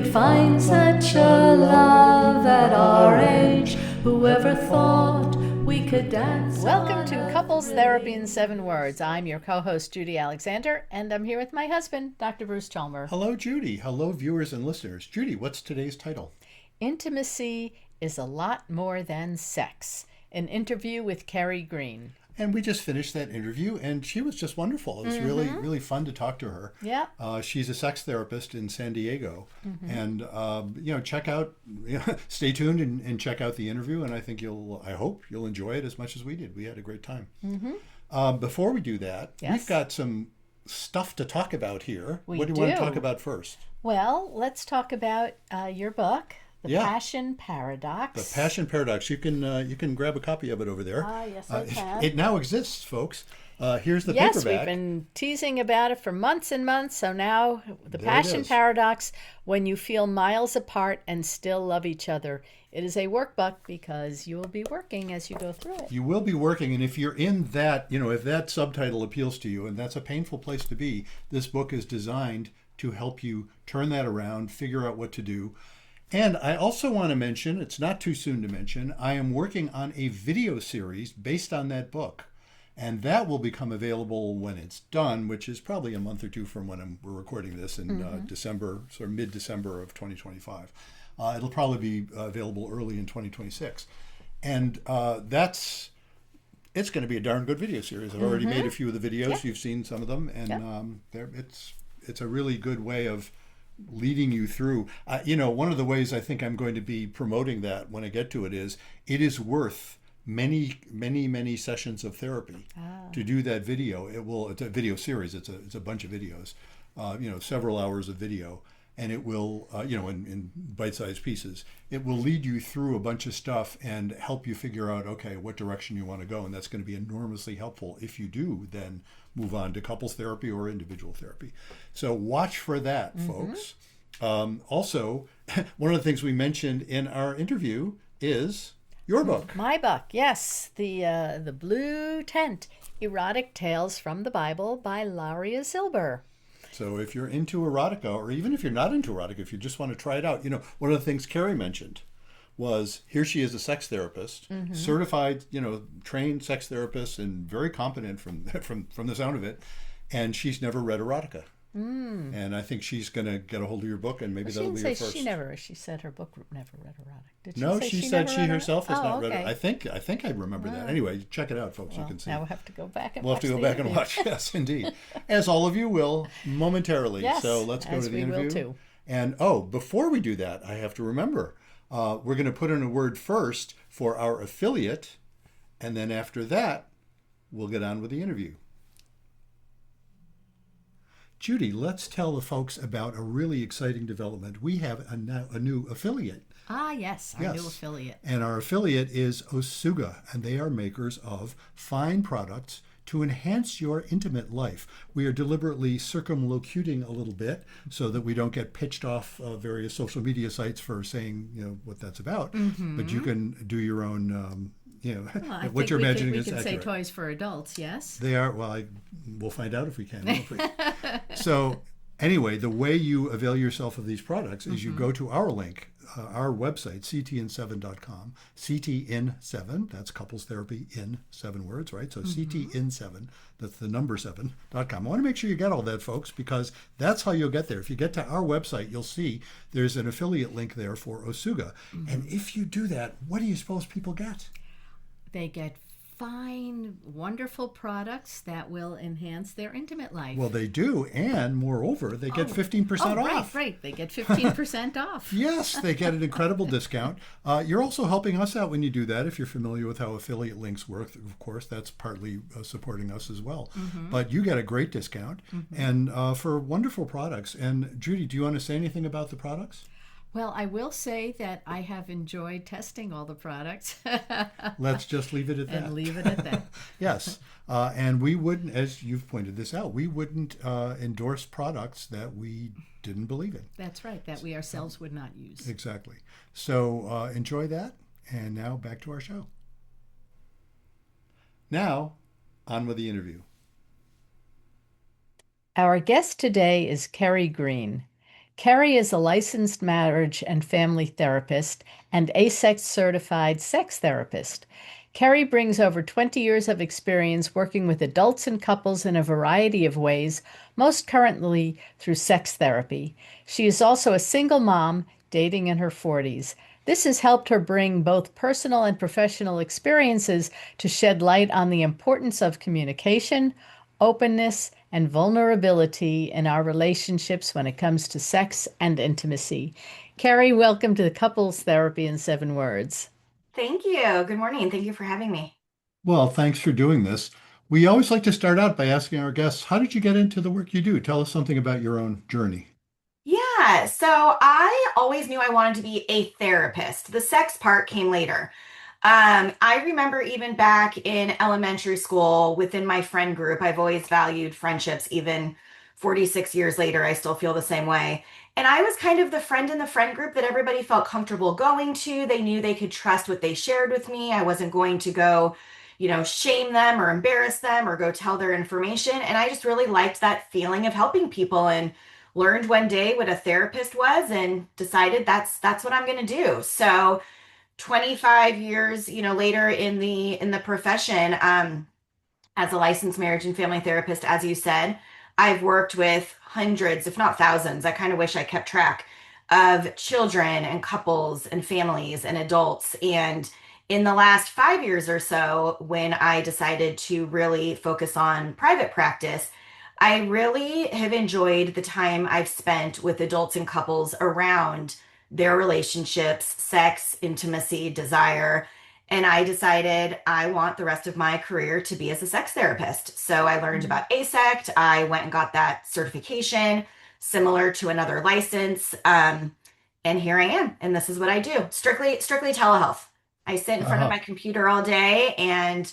could find such a love at our age. Whoever thought we could dance? Welcome to Couples Therapy in 7 Words. I'm your co-host, Judy Alexander, and I'm here with my husband, Dr. Bruce Chalmer. Hello, Judy. Hello, viewers and listeners. Judy, what's today's title? Intimacy is a lot more than sex. An interview with Keri Green. And we just finished that interview, and she was just wonderful. It was really fun to talk to her. Yeah. She's a sex therapist in San Diego, and check out, stay tuned and check out the interview. And I hope you'll enjoy it as much as we did. We had a great time. Before we do that, we've got some stuff to talk about here. What do you want to talk about first? Well, let's talk about your book. The Passion Paradox. The Passion Paradox. You can grab a copy of it over there. Yes, I can. It now exists, folks. Here's the paperback. Yes, we've been teasing about it for months and months. So now, The Passion Paradox, when you feel miles apart and still love each other. It is a workbook because you will be working as you go through it. You will be working, and if you're in that, if that subtitle appeals to you, and that's a painful place to be, this book is designed to help you turn that around, figure out what to do. And I also want to mention, it's not too soon to mention, I am working on a video series based on that book. And that will become available when it's done, which is probably a month or two from when we're recording this in December, sort of mid-December of 2025. It'll probably be available early in 2026. And it's going to be a darn good video series. I've already made a few of the videos. Yep. You've seen some of them. And it's a really good way of leading you through. One of the ways I think I'm going to be promoting that when I get to it is worth many sessions of therapy to do that video. It's a video series. It's a bunch of videos, several hours of video, and it will, in bite-sized pieces, it will lead you through a bunch of stuff and help you figure out, okay, what direction you want to go. And that's going to be enormously helpful if you do then move on to couples therapy or individual therapy. So watch for that, folks. Also, one of the things we mentioned in our interview is your book. My book, yes. The Blue Tent, Erotic Tales from the Bible by Laria Zilber. So if you're into erotica, or even if you're not into erotica, if you just want to try it out, one of the things Keri mentioned was here she is a sex therapist, certified, trained sex therapist, and very competent from the sound of it, and she's never read erotica. And I think she's going to get a hold of your book, and maybe that'll be her first. She said her book never read erotic. Did she No, say she said she herself has not okay. read it. I think I remember that. Anyway, check it out, folks. Well, you can see. Now we'll have to go back and We'll have to go back and watch. Yes, indeed. As all of you will momentarily. Yes, so let's go to the interview. Will too. And before we do that, I have to remember, we're going to put in a word first for our affiliate, and then after that, we'll get on with the interview. Judy, let's tell the folks about a really exciting development. We have a new affiliate. Yes, our new affiliate. And our affiliate is Osuga, and they are makers of fine products to enhance your intimate life. We are deliberately circumlocuting a little bit so that we don't get pitched off various social media sites for saying, what that's about. But you can do your own, what you're imagining is accurate. We can say toys for adults, yes? They are. Well, we'll find out if we can. Won't we? So anyway, the way you avail yourself of these products is you go to our link, our website, ctin7.com, ctin7, that's couples therapy in 7 words, right? So ctin7, that's the number 7.com. I want to make sure you get all that, folks, because that's how you'll get there. If you get to our website, you'll see there's an affiliate link there for Osuga. And if you do that, what do you suppose people get? They get fine, wonderful products that will enhance their intimate life. Well, they do, and moreover, they get 15% off. Right. They get 15% off. Yes, they get an incredible discount. You're also helping us out when you do that. If you're familiar with how affiliate links work, of course, that's partly supporting us as well. But you get a great discount and for wonderful products. And Judy, do you want to say anything about the products? Well, I will say that I have enjoyed testing all the products. Let's just leave it at that. And leave it at that. Yes. And we wouldn't, as you've pointed this out, we wouldn't endorse products that we didn't believe in. That's right, that we ourselves would not use. Exactly. So enjoy that. And now back to our show. Now, on with the interview. Our guest today is Keri Green. Keri is a licensed marriage and family therapist and ASEX certified sex therapist. Keri brings over 20 years of experience working with adults and couples in a variety of ways, most currently through sex therapy. She is also a single mom, dating in her 40s. This has helped her bring both personal and professional experiences to shed light on the importance of communication, openness, and vulnerability in our relationships when it comes to sex and intimacy. Keri, welcome to the Couples Therapy in 7 Words. Thank you. Good morning. Thank you for having me. Well, thanks for doing this. We always like to start out by asking our guests, how did you get into the work you do? Tell us something about your own journey. Yeah, so I always knew I wanted to be a therapist. The sex part came later. I remember even back in elementary school within my friend group, I've always valued friendships, even 46 years later, I still feel the same way. And I was kind of the friend in the friend group that everybody felt comfortable going to. They knew they could trust what they shared with me. I wasn't going to go, shame them or embarrass them or go tell their information. And I just really liked that feeling of helping people and learned one day what a therapist was and decided that's what I'm going to do. So 25 years, later in the profession, as a licensed marriage and family therapist, as you said, I've worked with hundreds, if not thousands. I kind of wish I kept track of children and couples and families and adults. And in the last 5 years or so, when I decided to really focus on private practice, I really have enjoyed the time I've spent with adults and couples around their relationships, sex, intimacy, desire. And I decided I want the rest of my career to be as a sex therapist. So I learned about ASECT. I went and got that certification, similar to another license. And here I am. And this is what I do. Strictly telehealth. I sit in front of Uh-huh. my computer all day and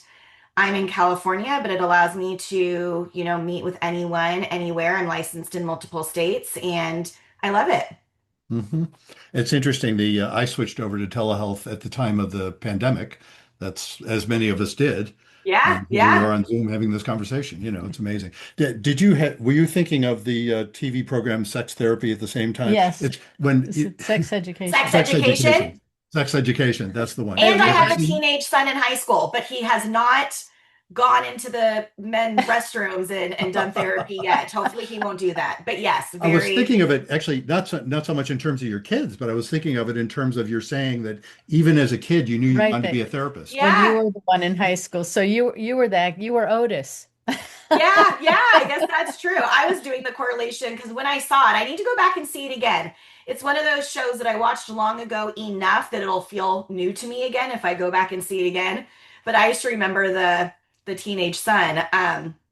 I'm in California, but it allows me to, meet with anyone, anywhere. I'm licensed in multiple states and I love it. hmm It's interesting. I switched over to telehealth at the time of the pandemic. That's as many of us did. Yeah, And here we yeah. are on Zoom having this conversation. It's amazing. Did you were you thinking of the TV program Sex Therapy at the same time? Yes, It's when this is sex Sex education. Sex education. Education. Sex Education. That's the one. Oh, And I you have a did? Actually, teenage son in high school, but he has not gone into the men restrooms and done therapy yet. Hopefully he won't do that. But yes, I was very, thinking of it actually not so much in terms of your kids, but I was thinking of it in terms of you're saying that even as a kid you knew you Right wanted to there. be a therapist. When you yeah. were the one in high school. So you were that, you were Otis. Yeah, yeah, I guess that's true. I was doing the correlation because when I saw it, I need to go back and see it again. It's one of those shows that I watched long ago enough that it'll feel new to me again if I go back and see it again. But I used to remember the teenage son.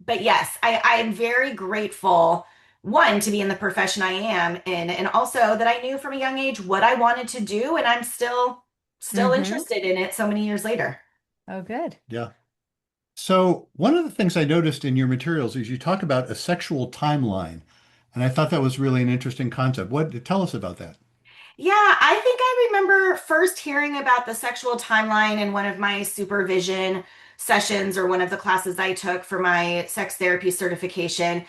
But yes, I am very grateful, one, to be in the profession I am in, and also that I knew from a young age what I wanted to do, and I'm still Mm-hmm. interested in it so many years later. Oh, good. Yeah. So one of the things I noticed in your materials is you talk about a sexual timeline, and I thought that was really an interesting concept. What tell us about that? Yeah, I think I remember first hearing about the sexual timeline in one of my supervision sessions or one of the classes I took for my sex therapy certification.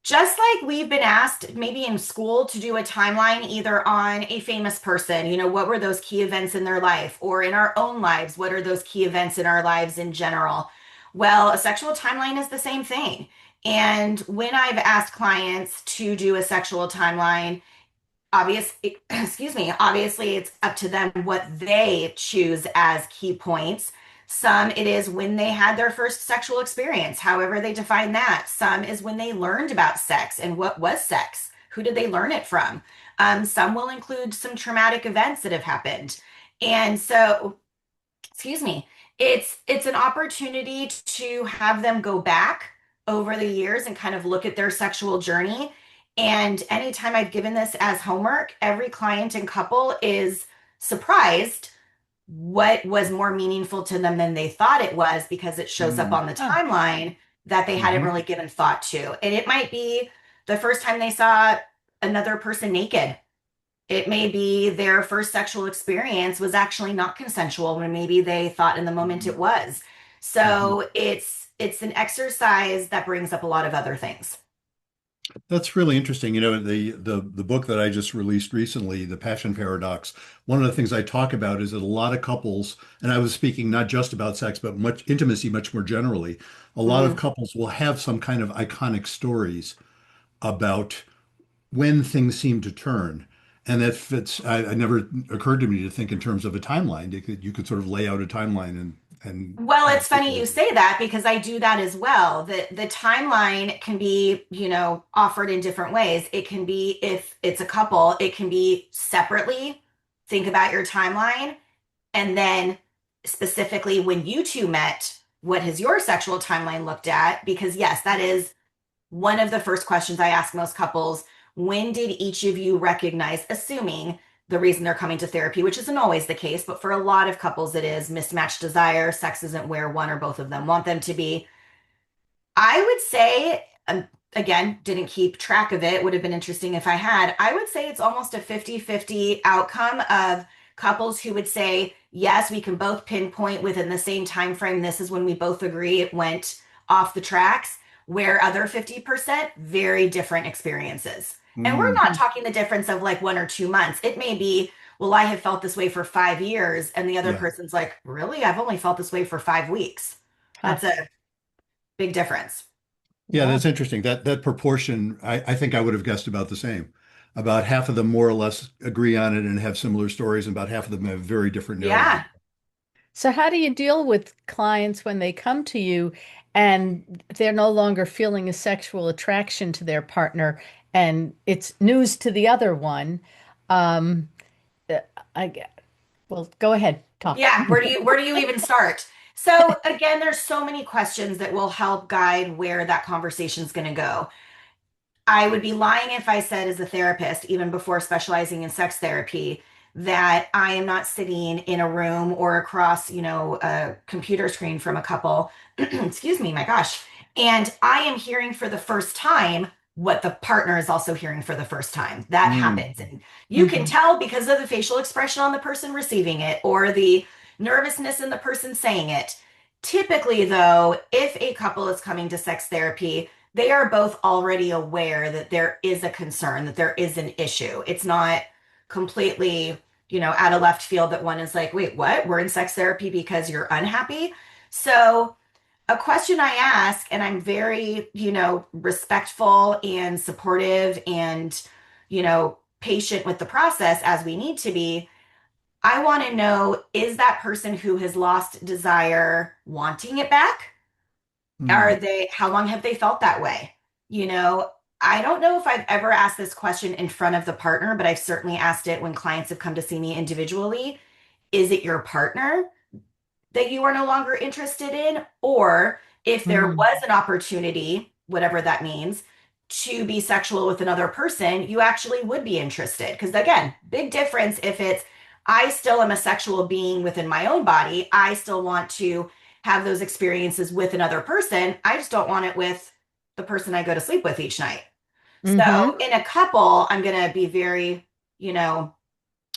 Just like we've been asked, maybe in school, to do a timeline either on a famous person, what were those key events in their life, or in our own lives, what are those key events in our lives in general? Well, a sexual timeline is the same thing. And when I've asked clients to do a sexual timeline, obviously it's up to them what they choose as key points. Some it is when they had their first sexual experience, however they define that. Some is when they learned about sex and what was sex, who did they learn it from. Some will include some traumatic events that have happened. And so, excuse me, it's an opportunity to have them go back over the years and kind of look at their sexual journey. And anytime I've given this as homework, every client and couple is surprised what was more meaningful to them than they thought it was, because it shows up Mm, on the Oh. timeline that they hadn't hmm really given thought to. And it might be the first time they saw another person naked. It may be their first sexual experience was actually not consensual when maybe they thought in the moment hmm it was. hmm So it's an exercise that brings up a lot of other things. That's really interesting. The book that I just released recently, The Passion Paradox, one of the things I talk about is that a lot of couples, and I was speaking not just about sex, but much intimacy, much more generally, a lot of Mm. couples will have some kind of iconic stories about when things seem to turn. And that fits, I never occurred to me to think in terms of a timeline. You could sort of lay out a timeline Well, and it's funny you say that because I do that as well. The timeline can be, offered in different ways. It can be if it's a couple, it can be separately. Think about your timeline. And then specifically when you two met, what has your sexual timeline looked at? Because yes, that is one of the first questions I ask most couples. When did each of you recognize, assuming the reason they're coming to therapy, which isn't always the case, but for a lot of couples, it is mismatched desire. Sex isn't where one or both of them want them to be. I would say, again, didn't keep track of it. Would have been interesting if I had. I would say it's almost a 50-50 outcome of couples who would say, yes, we can both pinpoint within the same time frame. This is when we both agree it went off the tracks, where other 50%, very different experiences. And we're Mm, not talking the difference of like 1 or 2 months. It may be, well, I have felt this way for 5 years, and the other yeah. person's like, really? I've only felt this way for 5 weeks. Huh. That's a big difference. Yeah, Yeah. that's interesting. That proportion, I think I would have guessed about the same. About half of them more or less agree on it and have similar stories, and about half of them have very different narratives. Yeah. So, how do you deal with clients when they come to you and they're no longer feeling a sexual attraction to their partner and it's news to the other one? Um, uh, I, well, go ahead, talk. Yeah, where do you even start? So again, there's so many questions that will help guide where that conversation's going to go. I would be lying if I said, as a therapist, even before specializing in sex therapy, that I am not sitting in a room or across, a computer screen from a couple. Excuse me, my gosh. And I am hearing for the first time what the partner is also hearing for the first time. That Mm, happens. And you can Hmm. tell because of the facial expression on the person receiving it or the nervousness in the person saying it. Typically, though, if a couple is coming to sex therapy, they are both already aware that there is a concern, that there is an issue. It's not completely, out of left field that one is like, wait, what? We're in sex therapy because you're unhappy. So, a question I ask, and I'm very, respectful and supportive and, patient with the process as we need to be. I want to know, is that person who has lost desire wanting it back? mm. How long have they felt that way? You know, I don't know if I've ever asked this question in front of the partner, but I've certainly asked it when clients have come to see me individually. Is it your partner that you are no longer interested in? Or if there Hmm. was an opportunity, whatever that means, to be sexual with another person, you actually would be interested. Because again, big difference if it's, I still am a sexual being within my own body. I still want to have those experiences with another person. I just don't want it with the person I go to sleep with each night. So Hmm. in a couple, I'm going to be very, you know,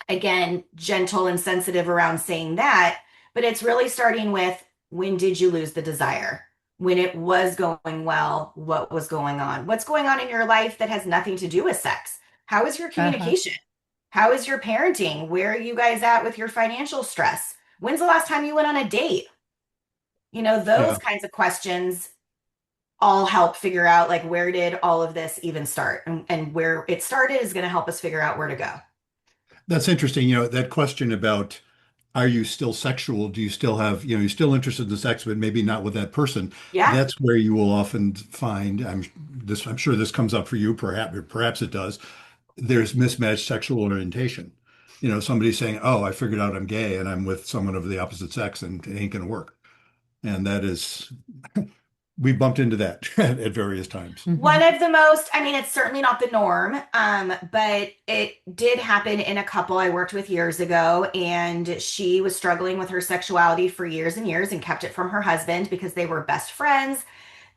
again, gentle and sensitive around saying that, but it's really starting with, when did you lose the desire? When it was going well, what was going on? What's going on in your life that has nothing to do with sex? How is your Uh-huh. communication? How is your parenting? Where are you guys at with your financial stress? When's the last time you went on a date? Those Yeah, kinds of questions all help figure out like where did all of this even start, and where it started is going to help us figure out where to go. that's interesting. That question about are you still sexual? Do you still have, you're still interested in the sex, but maybe not with that person? Yeah. That's where you will often find, I'm sure this comes up for you, perhaps it does. There's mismatched sexual orientation. Somebody saying, "Oh, I figured out I'm gay and I'm with someone of the opposite sex and it ain't gonna work." And that is, we bumped into that at various times. One Hmm. of the most, I mean, it's certainly not the norm, but it did happen in a couple I worked with years ago, and she was struggling with her sexuality for years and years and kept it from her husband because they were best friends.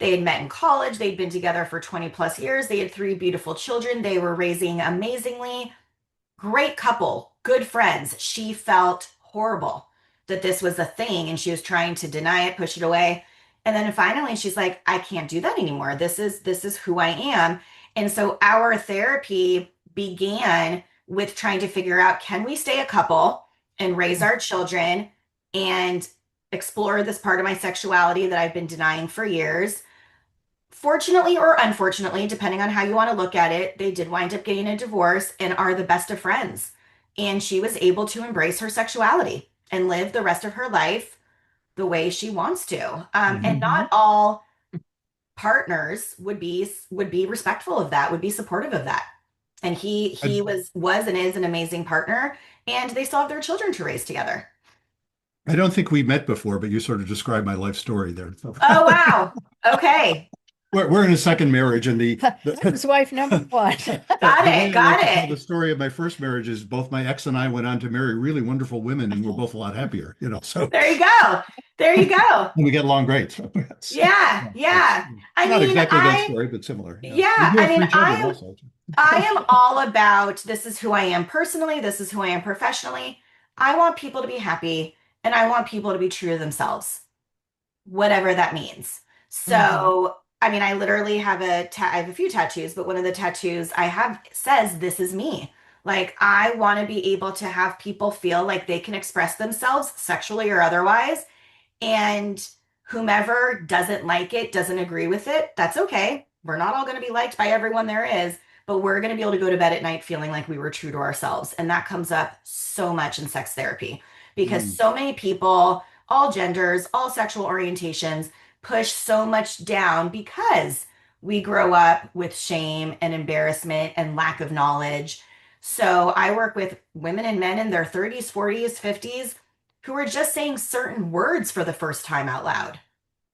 They had met in college, they'd been together for 20 plus years, they had three beautiful children, they were raising amazingly. Great couple, good friends. She felt horrible that this was a thing and she was trying to deny it, push it away. And then finally she's like, I can't do that anymore. This is who I am. And so our therapy began with trying to figure out, can we stay a couple and raise our children and explore this part of my sexuality that I've been denying for years? Fortunately or unfortunately, depending on how you want to look at it, they did wind up getting a divorce and are the best of friends. And she was able to embrace her sexuality and live the rest of her life the way she wants to. And Mhm. not all partners would be respectful of that, would be supportive of that. And he I, was and is an amazing partner, and they still have their children to raise together. I don't think we met before, but you sort of described my life story there. So Oh wow. Okay. we're in a second marriage, and That was wife number one. Got the way it. I like Got to tell the it. story of my first marriage is both my ex and I went on to marry really wonderful women, and we're both a lot happier, So There you go. There you go. and we get along great. So Yeah, it's yeah. I not mean, exactly that I story, but similar. Yeah, we yeah, do I have mean, three children also. I am all about this is who I am personally, this is who I am professionally. I want people to be happy and I want people to be true to themselves, whatever that means. Hmm. So, I mean, I literally have I have a few tattoos, but one of the tattoos I have says this is me. Like I want to be able to have people feel like they can express themselves sexually or otherwise, and whomever doesn't like it, doesn't agree with it, that's okay. We're not all going to be liked by everyone there is, but we're going to be able to go to bed at night feeling like we were true to ourselves. And that comes up so much in sex therapy because Mm. so many people, all genders, all sexual orientations, push so much down because we grow up with shame and embarrassment and lack of knowledge. So I work with women and men in their 30s, 40s, 50s who are just saying certain words for the first time out loud.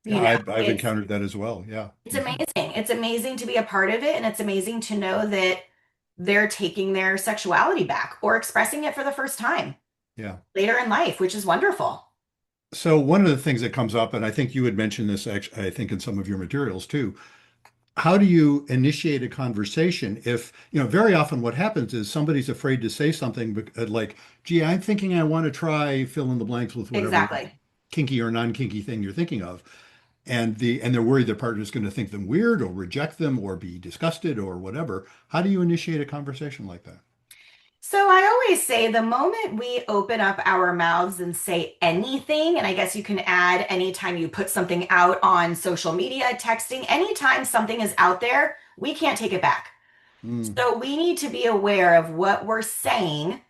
You Yeah, know, I've it's encountered that as well. Yeah. it's Mhm. amazing. It's amazing to be a part of it, and it's amazing to know that they're taking their sexuality back or expressing it for the first time Yeah. later in life, which is wonderful. So one of the things that comes up, and I think you had mentioned this, actually, I think in some of your materials too, how do you initiate a conversation if, very often what happens is somebody's afraid to say something like, gee, I'm thinking I want to try fill in the blanks with whatever Exactly. kinky or non-kinky thing you're thinking of. And they're worried their partner's going to think them weird or reject them or be disgusted or whatever. How do you initiate a conversation like that? So I always say the moment we open up our mouths and say anything, and I guess you can add anytime you put something out on social media, texting, anytime something is out there, we can't take it back. Mm, So we need to be aware of what we're saying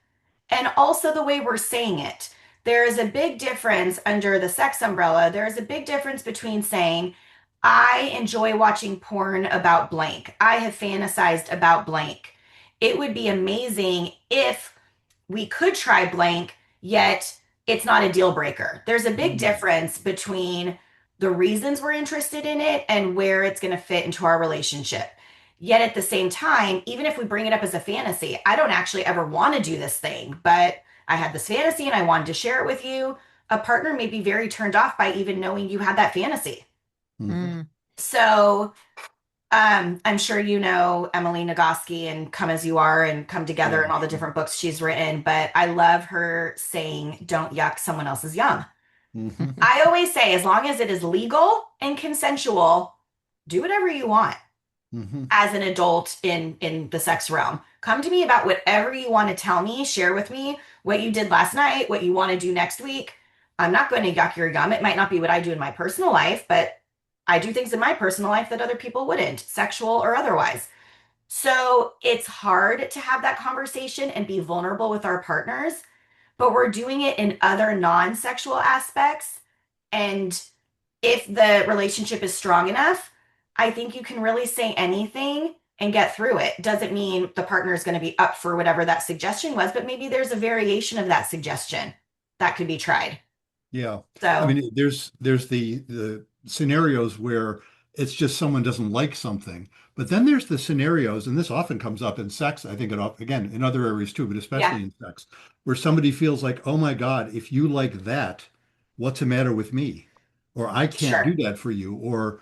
and also the way we're saying it. There is a big difference under the sex umbrella. There is a big difference between saying, I enjoy watching porn about blank. I have fantasized about blank. It would be amazing if we could try blank, yet it's not a deal breaker. There's a big mm, difference between the reasons we're interested in it and where it's going to fit into our relationship. Yet at the same time, even if we bring it up as a fantasy, I don't actually ever want to do this thing, but I had this fantasy and I wanted to share it with you. A partner may be very turned off by even knowing you had that fantasy. mhm. Mm. So I'm sure you know Emily Nagoski and Come As You Are and Come Together Yeah, and all the sure. different books she's written, but I love her saying, don't yuck someone else's yum. Hmm. I always say, as long as it is legal and consensual, do whatever you want Hmm. as an adult in the sex realm. Come to me about whatever you want to tell me, share with me what you did last night, what you want to do next week. I'm not going to yuck your yum. It might not be what I do in my personal life, but I do things in my personal life that other people wouldn't, sexual or otherwise. So it's hard to have that conversation and be vulnerable with our partners, but we're doing it in other non-sexual aspects. And if the relationship is strong enough, I think you can really say anything and get through it. Doesn't mean the partner is going to be up for whatever that suggestion was, but maybe there's a variation of that suggestion that could be tried. Yeah. I So, mean, there's the scenarios where it's just someone doesn't like something. But then there's the scenarios, and this often comes up in sex, I think again in other areas too, but yeah, especially in sex, where somebody feels like, oh my God, if you like that, what's the matter with me? Or I can't do sure. that for you, or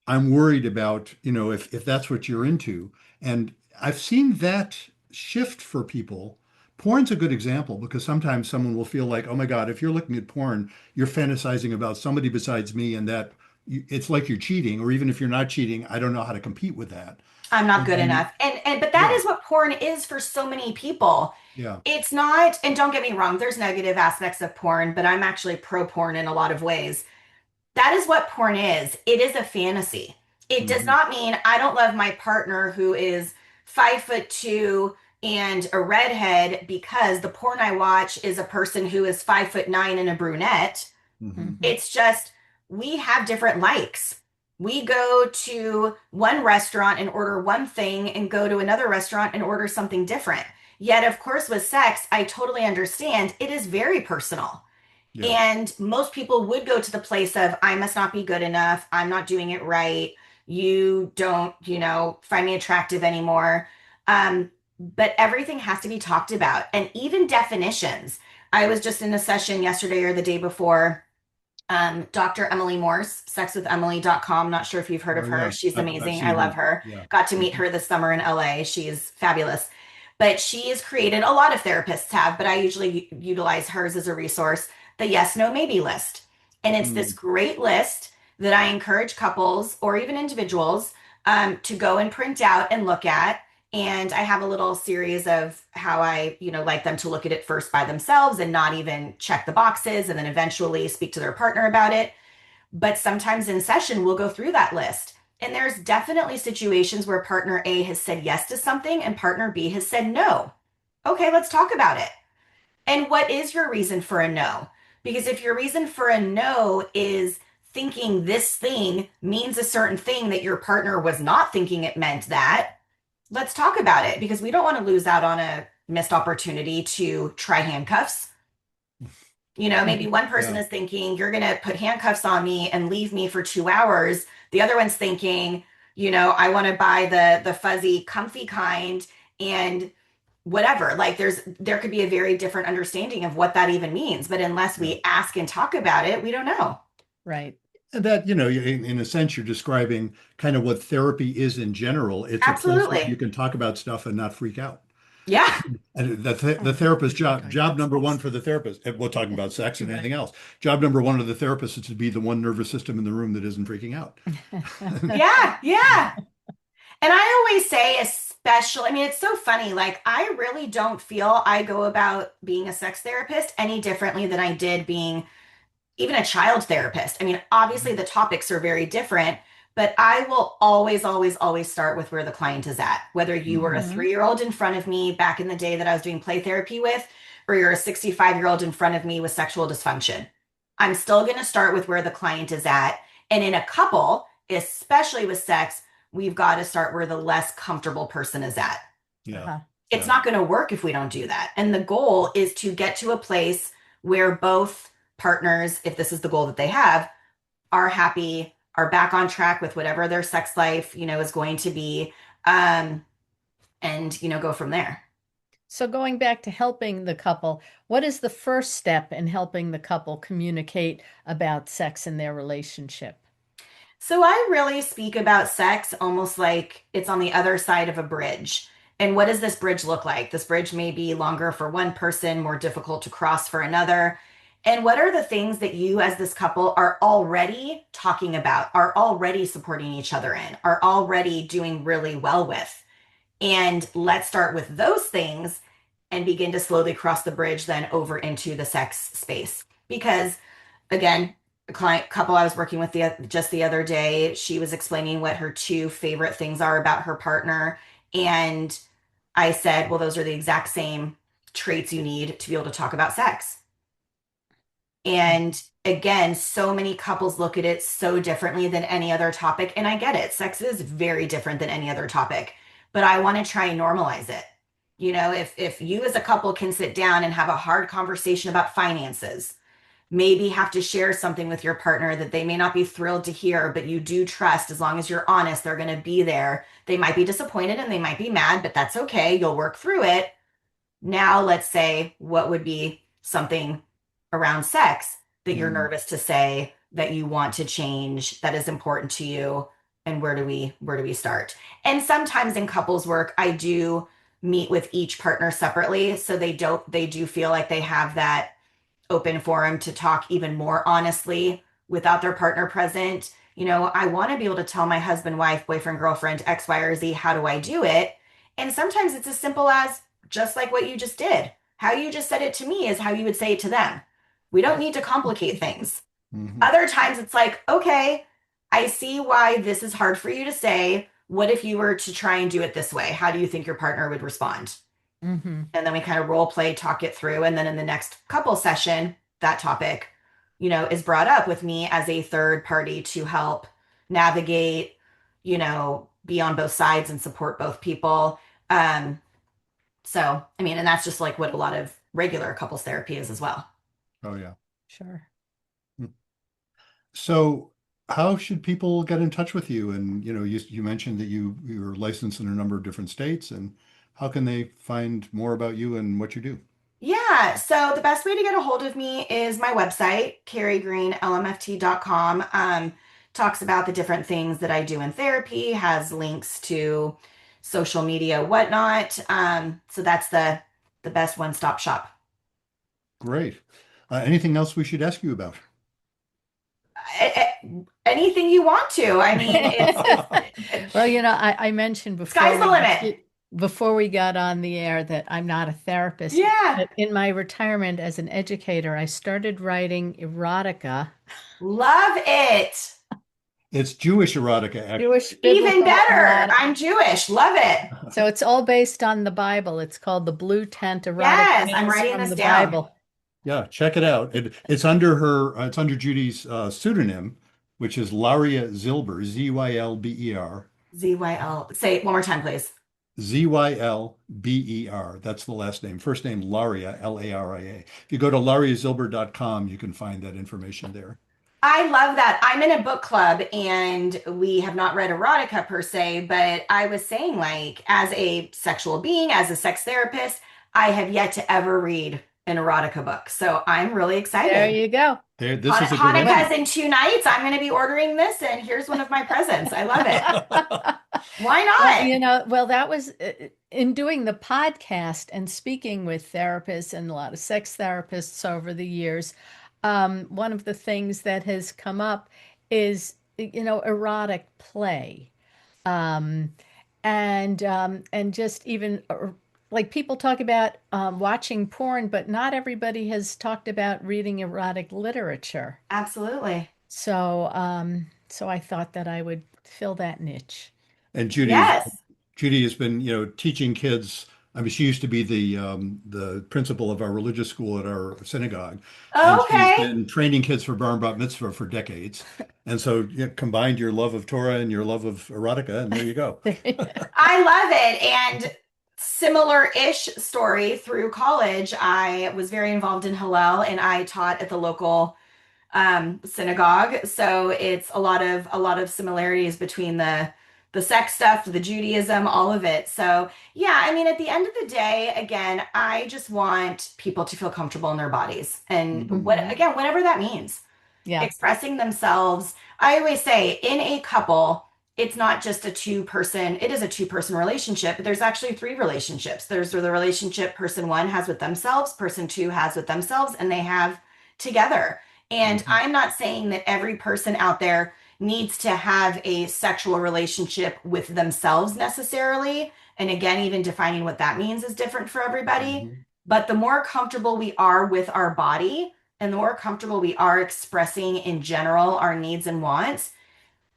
I'm worried about, if that's what you're into. And I've seen that shift for people. Porn's a good example because sometimes someone will feel like, oh my God, if you're looking at porn, you're fantasizing about somebody besides me, and that it's like you're cheating, or even if you're not cheating, I don't know how to compete with that. I'm not And good then, enough. And but that yeah, is what porn is for so many people. yeah. It's not, and don't get me wrong, there's negative aspects of porn, but I'm actually pro porn in a lot of ways. That is what porn is. It is a fantasy. It does Hmm. not mean I don't love my partner who is 5'2" and a redhead because the porn I watch is a person who is 5'9" and a brunette. Hmm. Hmm. It's just we have different likes. We go to one restaurant and order one thing and go to another restaurant and order something different. Yet, of course, with sex, I totally understand it is very personal. Yeah. And most people would go to the place of, I must not be good enough. I'm not doing it right. You don't, find me attractive anymore. But everything has to be talked about. And even definitions. I was just in a session yesterday or the day before. Dr. Emily Morse, sexwithemily.com. Not sure if you've heard Oh of her. yeah, She's I've amazing. I seen love her. her. Yeah. Got to meet Hmm. her this summer in LA. She is fabulous. But she has created, a lot of therapists have, but I usually utilize hers as a resource, the yes, no, maybe list. And it's this Mm. great list that I encourage couples or even individuals to go and print out and look at. And I have a little series of how I, like them to look at it first by themselves and not even check the boxes and then eventually speak to their partner about it. But sometimes in session, we'll go through that list. And there's definitely situations where partner A has said yes to something and partner B has said no. Okay, let's talk about it. And what is your reason for a no? Because if your reason for a no is thinking this thing means a certain thing that your partner was not thinking it meant that, let's talk about it because we don't want to lose out on a missed opportunity to try handcuffs. Maybe one person Yeah. is thinking, you're going to put handcuffs on me and leave me for 2 hours. The other one's thinking, I want to buy the fuzzy, comfy kind and whatever. Like there could be a very different understanding of what that even means. But unless Yeah. we ask and talk about it, we don't know. Right. And that, in a sense, you're describing kind of what therapy is in general. It's a place where you Absolutely. can talk about stuff and not freak out. Yeah. And the Oh, therapist we're not talking job about number one sex. for the therapist, and we're talking about sex and Right. anything else. Job number one of the therapist is to be the one nervous system in the room that isn't freaking out. Yeah. Yeah. And I always say, especially, I mean, it's so funny. Like, I really don't feel I go about being a sex therapist any differently than I did being even a child therapist. I mean, obviously the topics are very different, but I will always, always, always start with where the client is at. Whether you were a Hmm. Hmm. 3-year-old in front of me back in the day that I was doing play therapy with, or you're a 65-year-old in front of me with sexual dysfunction. I'm still going to start with where the client is at. And in a couple, especially with sex, we've got to start where the less comfortable person is at. Yeah. Uh-huh. It's Yeah. not going to work if we don't do that. And the goal is to get to a place where both partners, if this is the goal that they have, are happy, are back on track with whatever their sex life, is going to be, and go from there. So going back to helping the couple, what is the first step in helping the couple communicate about sex in their relationship? So I really speak about sex almost like it's on the other side of a bridge. And what does this bridge look like? This bridge may be longer for one person, more difficult to cross for another. And what are the things that you, as this couple, are already talking about, are already supporting each other in, are already doing really well with? And let's start with those things and begin to slowly cross the bridge then over into the sex space. Because again, a client couple I was working with just the other day, she was explaining what her two favorite things are about her partner. And I said, well, those are the exact same traits you need to be able to talk about sex. And again, so many couples look at it so differently than any other topic. And I get it. Sex is very different than any other topic, but I want to try and normalize it. If you as a couple can sit down and have a hard conversation about finances, maybe have to share something with your partner that they may not be thrilled to hear, but you do trust as long as you're honest, they're going to be there. They might be disappointed and they might be mad, but that's okay. You'll work through it. Now, let's say what would be something around sex that you're Mm. nervous to say that you want to change that is important to you, and where do we start? And sometimes in couples work I do meet with each partner separately so they do feel like they have that open forum to talk even more honestly without their partner present. I want to be able to tell my husband, wife, boyfriend, girlfriend, X, Y, or Z, how do I do it? And sometimes it's as simple as just like what you just did. How you just said it to me is how you would say it to them. We don't need to complicate things. Hmm. Other times it's like, okay, I see why this is hard for you to say. What if you were to try and do it this way? How do you think your partner would respond? Mm-hmm. And then we kind of role play, talk it through. And then in the next couple session, that topic, is brought up with me as a third party to help navigate, be on both sides and support both people. So, I mean, and that's just like what a lot of regular couples therapy is as well. Oh, yeah. Sure. So how should people get in touch with you? And, you mentioned that you're licensed in a number of different states, and how can they find more about you and what you do? Yeah, so the best way to get a hold of me is my website, kerigreenlmft.com. Talks about the different things that I do in therapy, has links to social media, whatnot. So that's the best one-stop shop. Great. Anything else we should ask you about? Anything you want to. I mean, Well, I mentioned sky's the limit. before we got on the air that I'm not a therapist. Yeah, But in my retirement as an educator, I started writing erotica, love it. It's Jewish erotica, actually. Jewish Even biblical better. erotica. I'm Jewish. Love it. So it's all based on the Bible. It's called the Blue Tent Erotic Yes, I'm Tales writing from this the down. Bible. Yeah, check it out. It's under Judy's pseudonym, which is Laria Zilber, Zylber, ZYL. Say it one more time, please. Zylber. That's the last name. First name Laria, Laria. If you go to lariazilber.com, you can find that information there. I love that. I'm in a book club and we have not read erotica per se, but I was saying, like, as a sexual being, as a sex therapist, I have yet to ever read an erotica book. So I'm really There excited. you go. This is a good Hanukkah's one. in 2 nights. I'm going to be ordering this, and here's one of my presents. I love it. Why Well, not? that was in doing the podcast and speaking with therapists and a lot of sex therapists over the years. One of the things that has come up is, erotic play. Um, and just even like people talk about watching porn, but not everybody has talked about reading erotic literature. Absolutely. So I thought that I would fill that niche. And Yes. Judy has been, teaching kids. I mean, she used to be the principal of our religious school at our synagogue, and she's Okay. been training kids for bar and bat mitzvah for decades. And so, combined your love of Torah and your love of erotica, and there you go. I love it. And similar-ish story through college. I was very involved in Hillel and I taught at the local synagogue. So it's a lot of similarities between the sex stuff, the Judaism, all of it. So yeah, I mean, at the end of the day, again, I just want people to feel comfortable in their bodies. And Mhm. what again, whatever that means, Yeah. expressing themselves. I always say in a couple, it's not just a two-person, it is a two-person relationship, but there's actually three relationships. There's the relationship person one has with themselves, person two has with themselves, and they have together. And Mhm. I'm not saying that every person out there needs to have a sexual relationship with themselves necessarily. And again, even defining what that means is different for everybody. Mhm. But the more comfortable we are with our body and the more comfortable we are expressing in general our needs and wants,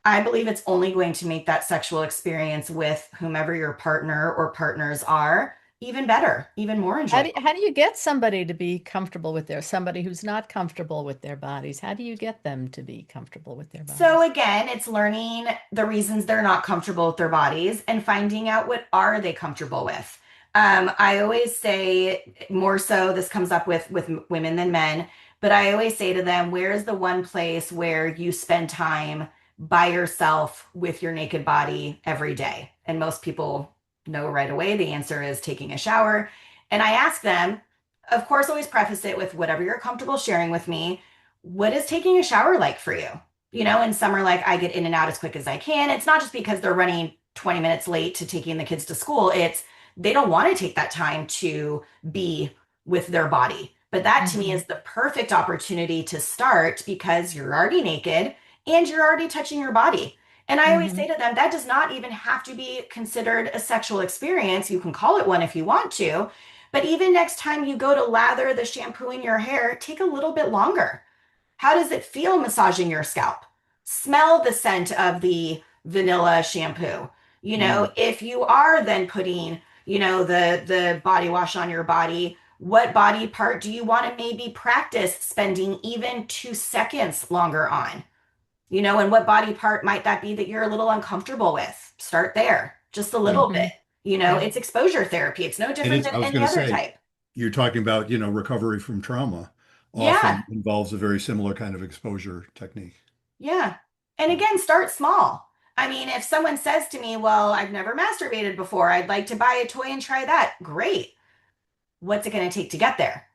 I believe it's only going to make that sexual experience with whomever your partner or partners are even better, even more enjoyable. How do you get somebody to be comfortable with somebody who's not comfortable with their bodies? How do you get them to be comfortable with their So bodies? again, it's learning the reasons they're not comfortable with their bodies and finding out what are they comfortable with. I always say more so this comes up with women than men, but I always say to them, where's the one place where you spend time by yourself with your naked body every day? And most people know right away the answer is taking a shower. And I ask them, of course, always preface it with whatever you're comfortable sharing with me. What is taking a shower like for you? In summer, like I get in and out as quick as I can. It's not just because they're running 20 minutes late to taking the kids to school. It's they don't want to take that time to be with their body. But that to me Mhm. is the perfect opportunity to start because you're already naked and you're already touching your body. And I always Mm-hmm. say to them, that does not even have to be considered a sexual experience. You can call it one if you want to. But even next time you go to lather the shampoo in your hair, take a little bit longer. How does it feel massaging your scalp? Smell the scent of the vanilla shampoo. Mm. If you are then putting, the body wash on your body, what body part do you want to maybe practice spending even 2 seconds longer on? And what body part might that be that you're a little uncomfortable with? Start there, just a Yeah. little Mm-hmm. bit. Yeah. It's exposure therapy. It's no And different it's, than I was any going to other say, type. you're talking about, recovery from trauma Yeah. often involves a very similar kind of exposure technique. Yeah. And Yeah. again, start small. I mean, if someone says to me, well, I've never masturbated before, I'd like to buy a toy and try that. Great. What's it going to take to get there?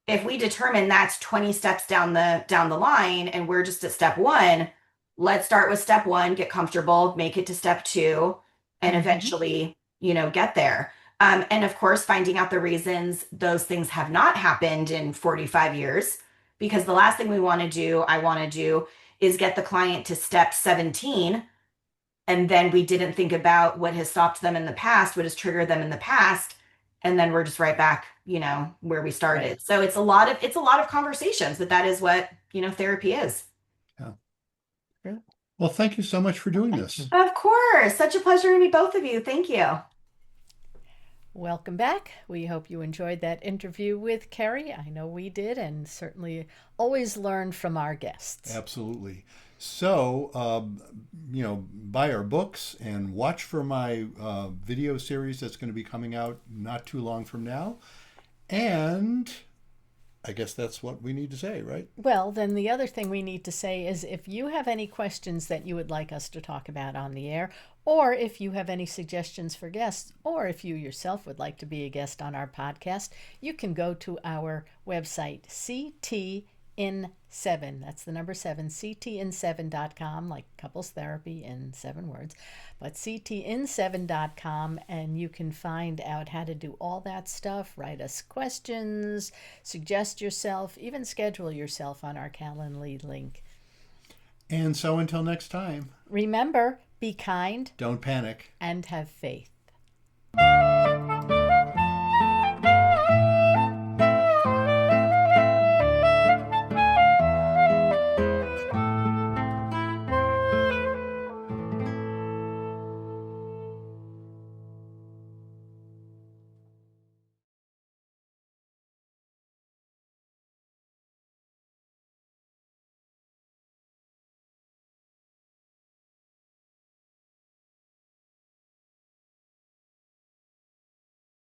If we determine that's 20 steps down the line and we're just at step 1, let's start with step 1, get comfortable, make it to step 2, and Mm-hmm. eventually, get there. And of course, finding out the reasons those things have not happened in 45 years, because the last thing I want to do is get the client to step 17 and then we didn't think about what has stopped them in the past, what has triggered them in the past, and then we're just right back, where we Right. started. So it's a lot of conversations, but that is what, therapy is. Yeah. True. Well, thank you so much for doing Thank you. this. Of course. Such a pleasure to meet both of you. Thank you. Welcome back. We hope you enjoyed that interview with Keri. I know we did, and certainly always learn from our guests. Absolutely. So, buy our books and watch for my video series that's going to be coming out not too long from now. And I guess that's what we need to say, right? Well, then the other thing we need to say is if you have any questions that you would like us to talk about on the air, or if you have any suggestions for guests, or if you yourself would like to be a guest on our podcast, you can go to our website, CTIN7. That's the number 7, ctin7.com, like couples therapy in 7 words, but ctin7.com, and you can find out how to do all that stuff. Write us questions, suggest yourself, even schedule yourself on our Calendly link. And so until next time, Remember, be kind don't panic. and have faith.